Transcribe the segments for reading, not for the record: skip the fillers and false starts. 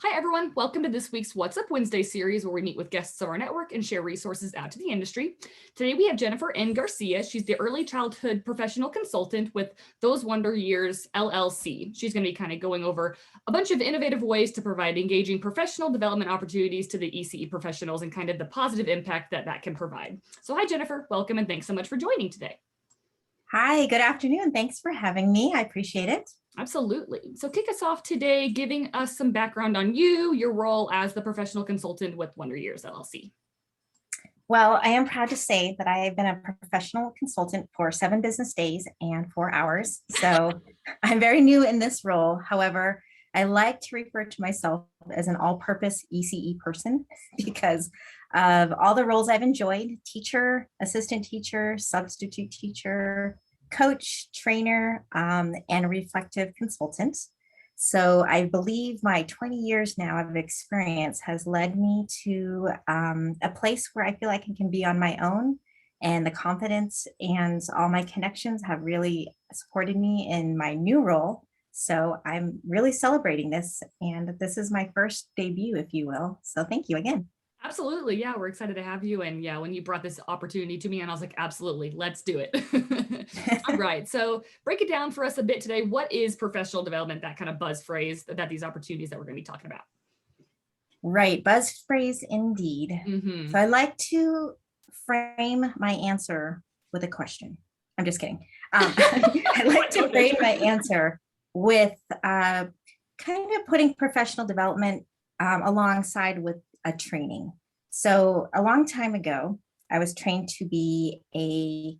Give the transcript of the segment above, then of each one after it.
Hi, everyone. Welcome to this week's What's Up Wednesday series, where we meet with guests of our network and share resources out to the industry. Today, we have Jennifer N Garcia. She's the early childhood professional consultant with Those Wonder Years LLC. She's going to be kind of going over a bunch of innovative ways to provide engaging professional development opportunities to the ECE professionals and kind of the positive impact that that can provide. So hi, Jennifer. Welcome, and thanks so much for joining today. Hi, good afternoon. Thanks for having me. I appreciate it. Absolutely. So kick us off today, giving us some background on you, your role as the professional consultant with Wonder Years LLC. Well, I am proud to say that I have been a professional consultant for 7 business days and 4 hours. So I'm very new in this role. However, I like to refer to myself as an all-purpose ECE person because of all the roles I've enjoyed: teacher, assistant teacher, substitute teacher, coach, trainer, and reflective consultant. So I believe my 20 years now of experience has led me to a place where I feel like I can be on my own, and the confidence and all my connections have really supported me in my new role. So I'm really celebrating this, and this is my first debut, if you will. So thank you again. Absolutely. Yeah, we're excited to have you. And yeah, when you brought this opportunity to me, and I was like, absolutely, let's do it. All right. So break it down for us a bit today. What is professional development, that kind of buzz phrase that these opportunities that we're going to be talking about? Right. Buzz phrase indeed. So I like to frame my answer with a question. I'm just kidding. I like to frame my answer with kind of putting professional development alongside with a training. So a long time ago, I was trained to be a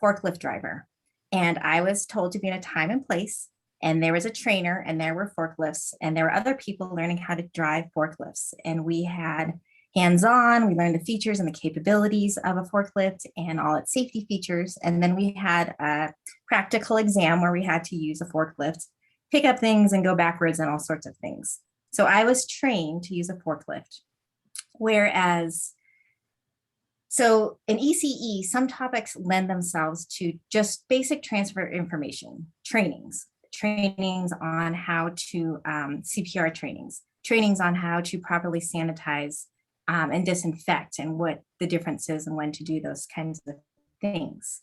forklift driver, and I was told to be in a time and place, and there was a trainer, and there were forklifts, and there were other people learning how to drive forklifts, and we had hands-on. We learned the features and the capabilities of a forklift and all its safety features, and then we had a practical exam where we had to use a forklift, pick up things and go backwards and all sorts of things. So I was trained to use a forklift. Whereas, so in ECE, some topics lend themselves to just basic transfer information, trainings on how to CPR trainings on how to properly sanitize and disinfect, and what the difference is and when to do those kinds of things.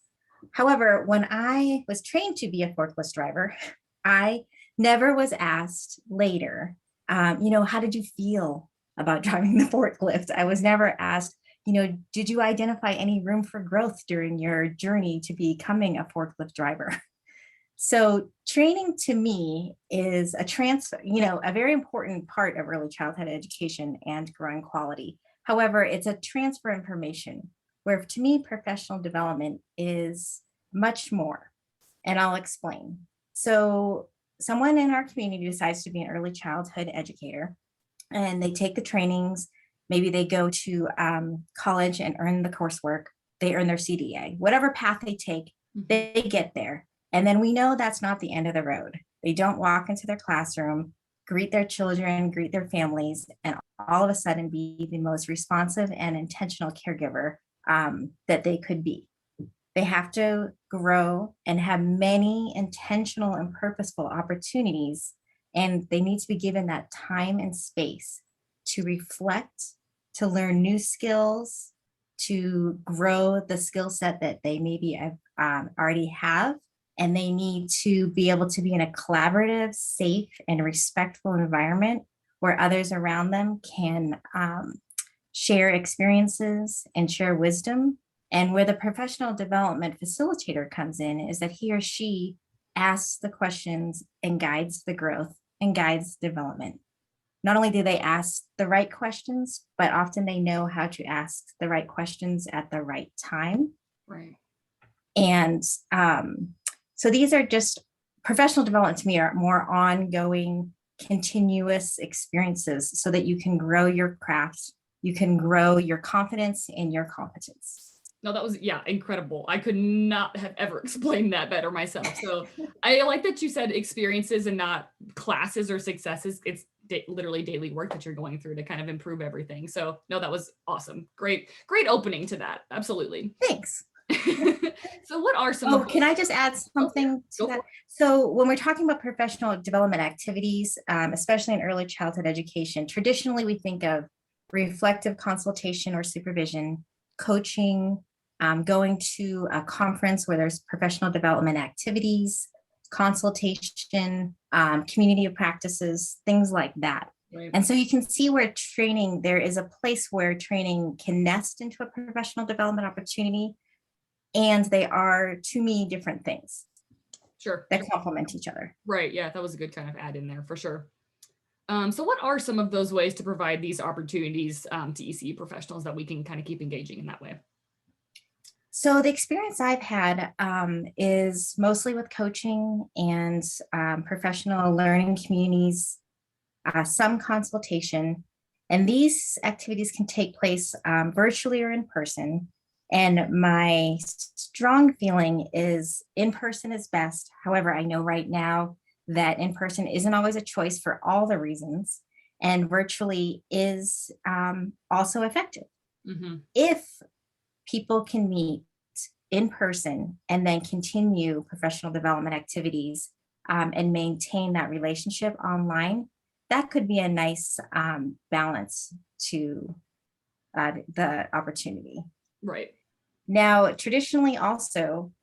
However, when I was trained to be a forklift driver, I never was asked later, how did you feel about driving the forklift? I was never asked, did you identify any room for growth during your journey to becoming a forklift driver? So training to me is a transfer, a very important part of early childhood education and growing quality. However, it's a transfer information, where to me, professional development is much more. And I'll explain. So someone in our community decides to be an early childhood educator, and they take the trainings. Maybe they go to college and earn the coursework. They earn their CDA. Whatever path they take, they get there. And then we know that's not the end of the road. They don't walk into their classroom, greet their children, greet their families, and all of a sudden be the most responsive and intentional caregiver that they could be. They have to grow and have many intentional and purposeful opportunities, and they need to be given that time and space to reflect, to learn new skills, to grow the skill set that they maybe already have. And they need to be able to be in a collaborative, safe, and respectful environment where others around them can share experiences and share wisdom. And where the professional development facilitator comes in is that he or she asks the questions and guides the growth and guides development. Not only do they ask the right questions, but often they know how to ask the right questions at the right time. Right. And so these are just, professional development to me are more ongoing, continuous experiences so that you can grow your craft, you can grow your confidence and your competence. No, that was, incredible. I could not have ever explained that better myself. So I like that you said experiences and not classes or successes. It's literally daily work that you're going through to kind of improve everything. So no, that was awesome. Great opening to that. Absolutely. Thanks. So what are some Oh, can I just add something to Go that? for So when we're talking about professional development activities, especially in early childhood education, traditionally we think of reflective consultation or supervision, coaching, going to a conference where there's professional development activities, consultation, community of practices, things like that. Right. And so you can see where training, there is a place where training can nest into a professional development opportunity, and they are, to me, different things Sure. that complement each other. Right. Yeah, that was a good kind of add in there for sure. So what are some of those ways to provide these opportunities to ECE professionals that we can kind of keep engaging in that way? So the experience I've had is mostly with coaching and professional learning communities, some consultation, and these activities can take place virtually or in person. And my strong feeling is in person is best. However, I know right now that in person isn't always a choice for all the reasons, and virtually is also effective. Mm-hmm. If people can meet in person and then continue professional development activities and maintain that relationship online, that could be a nice balance to the opportunity. Right. Now, traditionally also,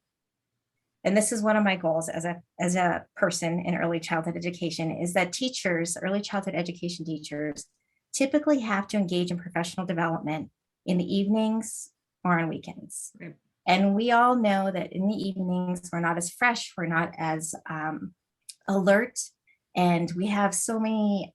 and this is one of my goals as a person in early childhood education, is that teachers, early childhood education teachers, typically have to engage in professional development in the evenings or on weekends. Right. And we all know that in the evenings, we're not as fresh, we're not as alert, and we have so many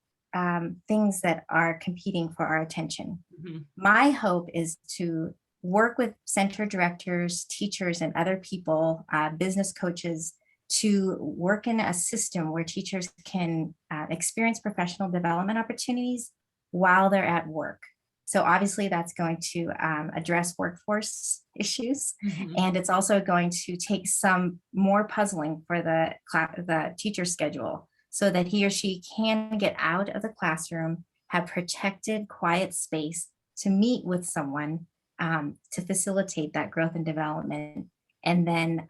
things that are competing for our attention. Mm-hmm. My hope is to work with center directors, teachers, and other people, business coaches, to work in a system where teachers can experience professional development opportunities while they're at work. So obviously that's going to address workforce issues, Mm-hmm. and it's also going to take some more puzzling for the teacher schedule so that he or she can get out of the classroom, have protected, quiet space to meet with someone to facilitate that growth and development, and then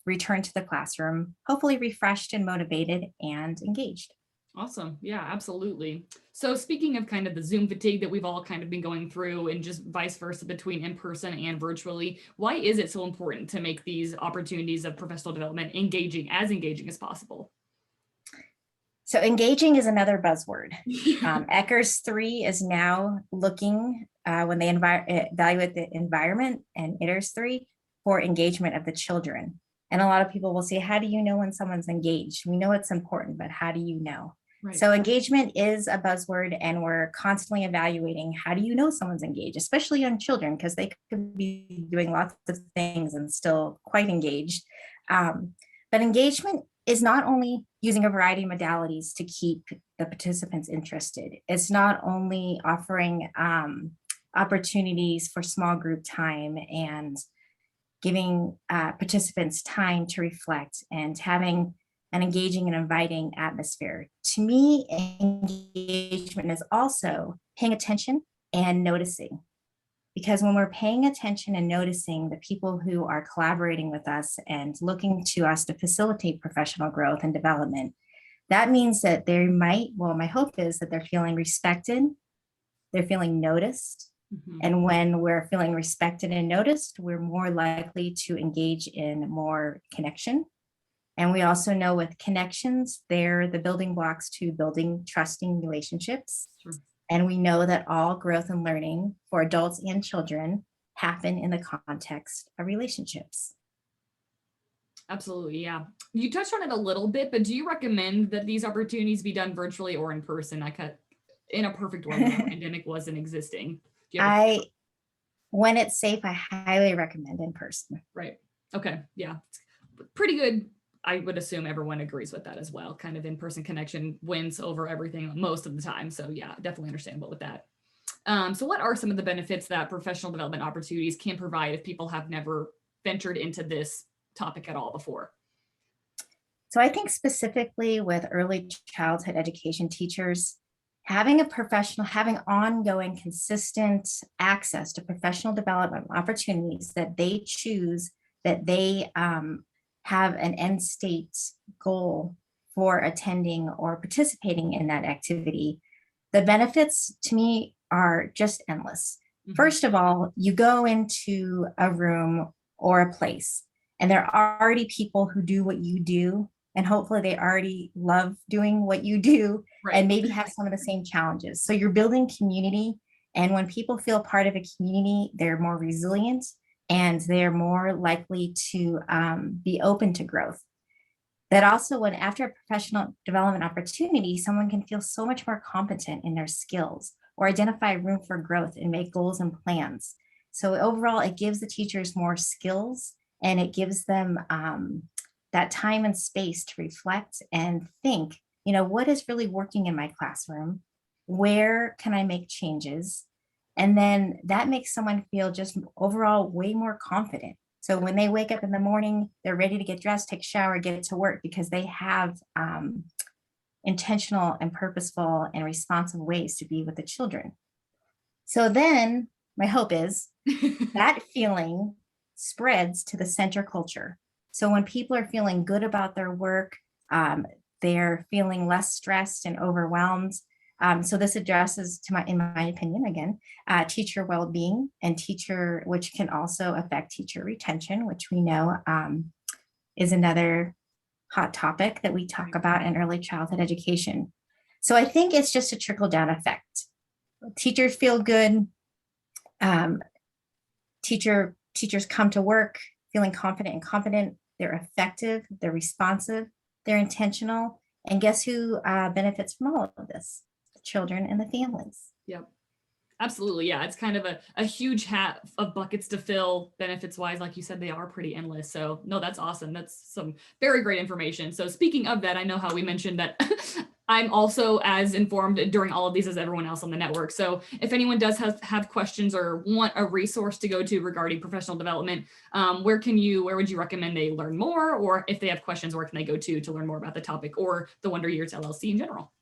return to the classroom, hopefully refreshed and motivated and engaged. Awesome. Yeah, absolutely. So speaking of kind of the Zoom fatigue that we've all kind of been going through and just vice versa between in person and virtually, why is it so important to make these opportunities of professional development engaging as possible? So engaging is another buzzword. Ecker's 3 is now looking when they evaluate the environment, and ITER's 3 for engagement of the children. And a lot of people will say, how do you know when someone's engaged? We know it's important, but how do you know? Right. So engagement is a buzzword, and we're constantly evaluating how do you know someone's engaged, especially young children, because they could be doing lots of things and still quite engaged. But engagement is not only using a variety of modalities to keep the participants interested. It's not only offering opportunities for small group time and giving participants time to reflect and having an engaging and inviting atmosphere. To me, engagement is also paying attention and noticing. Because when we're paying attention and noticing the people who are collaborating with us and looking to us to facilitate professional growth and development, that means that my hope is that they're feeling respected, they're feeling noticed. Mm-hmm. And when we're feeling respected and noticed, we're more likely to engage in more connection. And we also know with connections, they're the building blocks to building trusting relationships. Sure. And we know that all growth and learning for adults and children happen in the context of relationships. Absolutely, yeah. You touched on it a little bit, but do you recommend that these opportunities be done virtually or in person? In a perfect world, when the pandemic wasn't existing. When it's safe, I highly recommend in person. Right. Okay. Yeah. Pretty good. I would assume everyone agrees with that as well. Kind of in-person connection wins over everything most of the time. So yeah, definitely understandable with that. So what are some of the benefits that professional development opportunities can provide if people have never ventured into this topic at all before? So I think specifically with early childhood education teachers, having ongoing, consistent access to professional development opportunities that they choose, that they have an end state goal for attending or participating in that activity, the benefits to me are just endless. First of all, you go into a room or a place, and there are already people who do what you do, and hopefully they already love doing what you do, and maybe have some of the same challenges. So you're building community, and when people feel part of a community, they're more resilient and they're more likely to be open to growth. That also, when after a professional development opportunity, someone can feel so much more competent in their skills or identify room for growth and make goals and plans. So overall, it gives the teachers more skills, and it gives them that time and space to reflect and think, what is really working in my classroom? Where can I make changes? And then that makes someone feel just overall way more confident. So when they wake up in the morning, they're ready to get dressed, take a shower, get to work, because they have intentional and purposeful and responsive ways to be with the children. So then my hope is that feeling spreads to the center culture. So when people are feeling good about their work, they're feeling less stressed and overwhelmed. So this addresses, in my opinion, again, teacher well-being and which can also affect teacher retention, which we know is another hot topic that we talk about in early childhood education. So I think it's just a trickle-down effect. Teachers feel good. Teachers come to work feeling confident and competent. They're effective. They're responsive. They're intentional. And guess who benefits from all of this? The children and the families. Yep. Absolutely. Yeah. It's kind of a huge hat of buckets to fill benefits wise. Like you said, they are pretty endless. So no, that's awesome. That's some very great information. So speaking of that, I know how we mentioned that I'm also as informed during all of these as everyone else on the network. So if anyone does have questions or want a resource to go to regarding professional development, where would you recommend they learn more? Or if they have questions, where can they go to learn more about the topic or the Wonder Years LLC in general?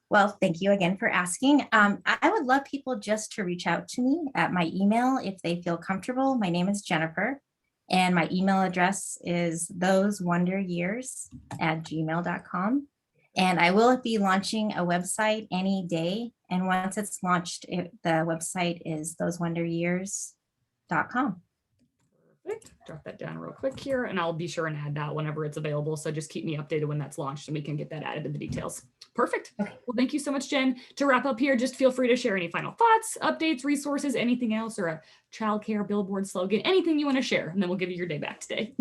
Well, thank you again for asking. I would love people just to reach out to me at my email if they feel comfortable. My name is Jennifer, and my email address is thosewonderyears@gmail.com. And I will be launching a website any day. And once it's launched, the website is thosewonderyears.com. Perfect. Drop that down real quick here, and I'll be sure and add that whenever it's available. So just keep me updated when that's launched and we can get that added to the details. Perfect. Okay. Well, thank you so much, Jen. To wrap up here, just feel free to share any final thoughts, updates, resources, anything else, or a childcare billboard slogan, anything you want to share, and then we'll give you your day back today.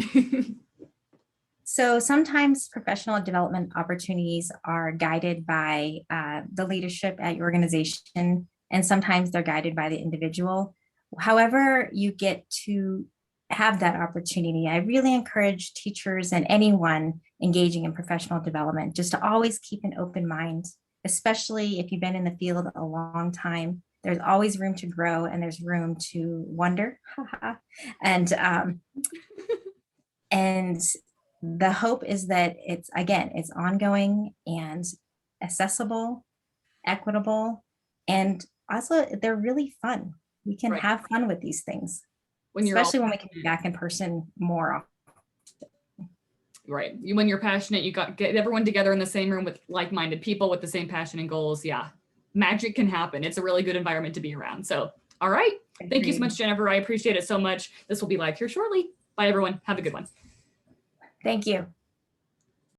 So sometimes professional development opportunities are guided by the leadership at your organization, and sometimes they're guided by the individual. However you get to have that opportunity, I really encourage teachers and anyone engaging in professional development just to always keep an open mind, especially if you've been in the field a long time. There's always room to grow, and there's room to wonder. And the hope is that it's ongoing and accessible, equitable, and also they're really fun. We can have fun with these things, especially when we can be back in person more often. Right. When you're passionate, you get everyone together in the same room with like-minded people with the same passion and goals. Yeah. Magic can happen. It's a really good environment to be around. So, all right. Thank you so much, Jennifer. I appreciate it so much. This will be live here shortly. Bye, everyone. Have a good one. Thank you.